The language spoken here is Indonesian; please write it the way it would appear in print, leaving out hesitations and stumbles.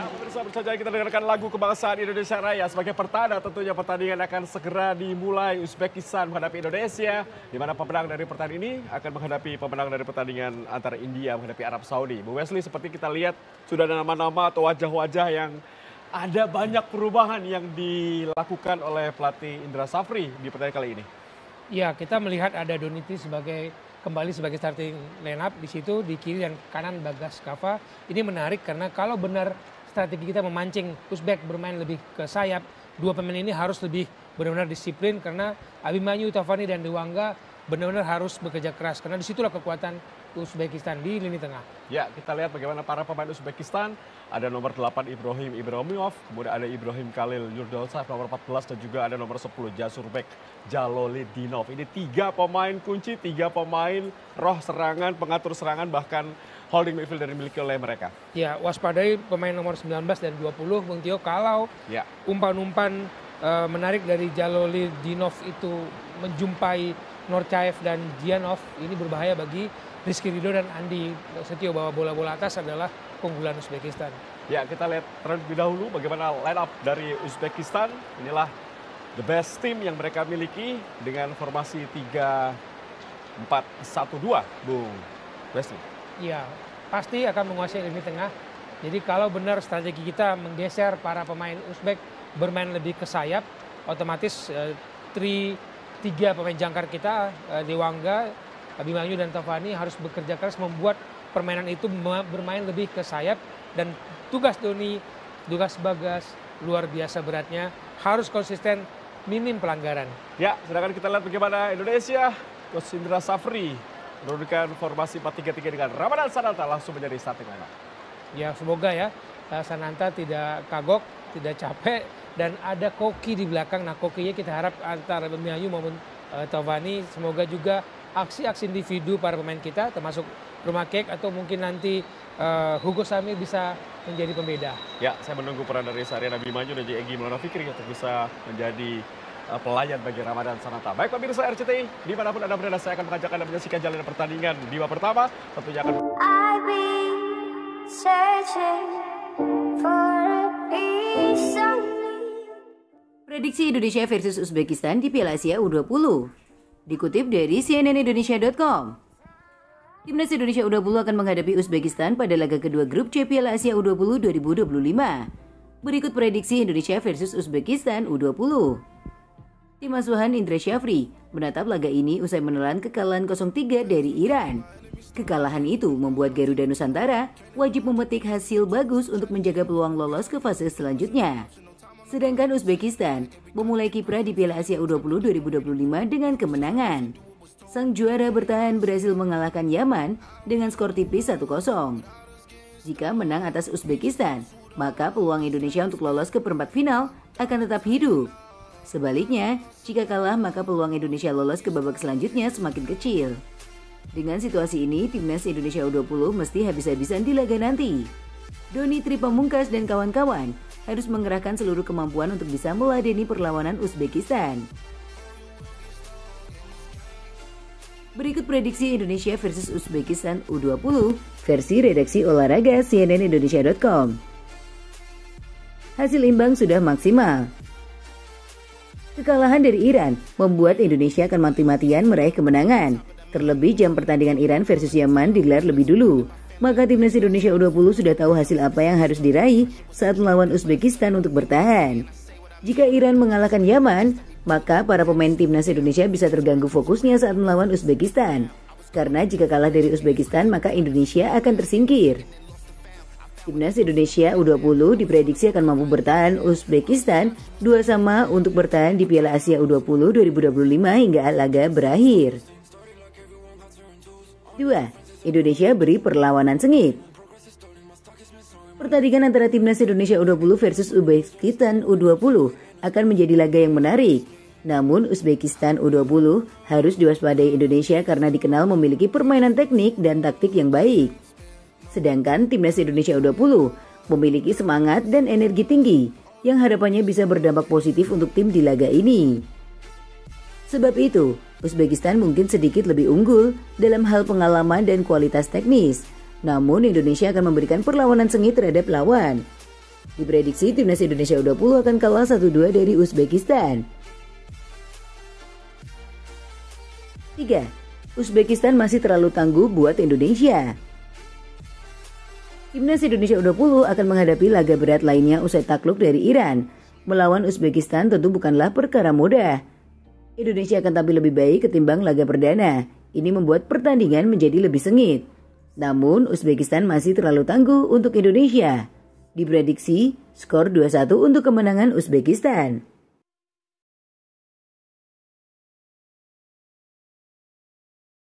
Ya, pemirsa bersaja kita dengarkan lagu kebangsaan Indonesia Raya. Sebagai pertanda tentunya pertandingan akan segera dimulai. Uzbekistan menghadapi Indonesia, di mana pemenang dari pertandingan ini akan menghadapi pemenang dari pertandingan antara India menghadapi Arab Saudi. Bu Wesley, seperti kita lihat sudah ada nama-nama atau wajah-wajah yang ada banyak perubahan yang dilakukan oleh pelatih Indra Safri di pertandingan kali ini. Ya, kita melihat ada Doniti kembali sebagai starting lineup di situ, di kiri dan kanan Bagas Kava. Ini menarik karena kalau benar strategi kita memancing Uzbek bermain lebih ke sayap, dua pemain ini harus lebih benar-benar disiplin karena Abimanyu, Tavani dan Dewangga benar-benar harus bekerja keras karena disitulah kekuatan Uzbekistan di lini tengah. Ya, kita lihat bagaimana para pemain Uzbekistan. Ada nomor 8 Ibrahim Ibrahimov, kemudian ada Ibrahim Khalil Yurdalsar nomor 14 dan juga ada nomor 10 Jasurbek Jalolidinov. Ini 3 pemain kunci, 3 pemain roh serangan, pengatur serangan, bahkan holding midfield yang dimiliki oleh mereka. Ya, waspadai pemain nomor 19 dan 20 Bung Tio, kalau umpan-umpan menarik dari Jalolidinov itu menjumpai Norcaev dan Gianov, ini berbahaya bagi Rizky Ridho dan Andi Setio bahwa bola-bola atas adalah keunggulan Uzbekistan. Ya, kita lihat terlebih dahulu bagaimana line up dari Uzbekistan. Inilah the best team yang mereka miliki dengan formasi 3-4-1-2, Bung Wesley. Ya, pasti akan menguasai lini tengah. Jadi kalau benar strategi kita menggeser para pemain Uzbek bermain lebih ke sayap, otomatis tiga pemain jangkar kita, Dewangga, Abimanyu dan Tavani harus bekerja keras membuat permainan itu bermain lebih ke sayap, dan tugas Doni, tugas Bagas luar biasa beratnya, harus konsisten, minim pelanggaran. Ya, sedangkan kita lihat bagaimana Indonesia, Coach Indra Safri menurunkan formasi 4-3-3 dengan Ramadan Sananta langsung menjadi starting lineup. Ya, semoga ya Sananta tidak kagok, tidak capek, dan ada Koki di belakang. Nah, Kokinya kita harap antara Abimanyu maupun Tavani, semoga juga aksi-aksi individu para pemain kita termasuk Rumah Kek atau mungkin nanti Hugo Samir bisa menjadi pembeda. Ya, saya menunggu peran dari Sarian Abimanyu dan Egy Maulana Fikri untuk bisa menjadi pelayan bagi Ramadan Sananta. Baik pemirsa RCTI, dimanapun Anda berada, saya akan mengajak Anda menyaksikan jalannya pertandingan di babak pertama. Tentunya akan prediksi Indonesia versus Uzbekistan di Piala Asia U20. Dikutip dari cnnindonesia.com. Timnas Indonesia U20 akan menghadapi Uzbekistan pada laga kedua grup C Piala Asia U20 2025. Berikut prediksi Indonesia versus Uzbekistan U20. Tim asuhan Indra Syafri menatap laga ini usai menelan kekalahan 0-3 dari Iran. Kekalahan itu membuat Garuda Nusantara wajib memetik hasil bagus untuk menjaga peluang lolos ke fase selanjutnya. Sedangkan Uzbekistan memulai kiprah di Piala Asia U20 2025 dengan kemenangan. Sang juara bertahan berhasil mengalahkan Yaman dengan skor tipis 1-0. Jika menang atas Uzbekistan, maka peluang Indonesia untuk lolos ke perempat final akan tetap hidup. Sebaliknya, jika kalah maka peluang Indonesia lolos ke babak selanjutnya semakin kecil. Dengan situasi ini, Timnas Indonesia U20 mesti habis-habisan di laga nanti. Doni Tri Pamungkas dan kawan-kawan harus mengerahkan seluruh kemampuan untuk bisa meladeni perlawanan Uzbekistan. Berikut prediksi Indonesia versus Uzbekistan U20 versi redaksi olahraga cnnindonesia.com. Hasil imbang sudah maksimal. Kekalahan dari Iran membuat Indonesia akan mati-matian meraih kemenangan. Terlebih jam pertandingan Iran versus Yaman digelar lebih dulu. Maka Timnas Indonesia U20 sudah tahu hasil apa yang harus diraih saat melawan Uzbekistan untuk bertahan. Jika Iran mengalahkan Yaman, maka para pemain Timnas Indonesia bisa terganggu fokusnya saat melawan Uzbekistan. Karena jika kalah dari Uzbekistan, maka Indonesia akan tersingkir. Timnas Indonesia U20 diprediksi akan mampu bertahan Uzbekistan 2-2 untuk bertahan di Piala Asia U20 2025 hingga laga berakhir. 2. Indonesia beri perlawanan sengit. Pertandingan antara Timnas Indonesia U20 versus Uzbekistan U20 akan menjadi laga yang menarik. Namun Uzbekistan U20 harus diwaspadai Indonesia karena dikenal memiliki permainan teknik dan taktik yang baik. Sedangkan Timnas Indonesia U20 memiliki semangat dan energi tinggi yang harapannya bisa berdampak positif untuk tim di laga ini. Sebab itu, Uzbekistan mungkin sedikit lebih unggul dalam hal pengalaman dan kualitas teknis. Namun Indonesia akan memberikan perlawanan sengit terhadap lawan. Diprediksi timnas Indonesia U20 akan kalah 1-2 dari Uzbekistan. 3. Uzbekistan masih terlalu tangguh buat Indonesia. Timnas Indonesia U20 akan menghadapi laga berat lainnya usai takluk dari Iran. Melawan Uzbekistan tentu bukanlah perkara mudah. Indonesia akan tampil lebih baik ketimbang laga perdana. Ini membuat pertandingan menjadi lebih sengit. Namun Uzbekistan masih terlalu tangguh untuk Indonesia. Diprediksi skor 2-1 untuk kemenangan Uzbekistan.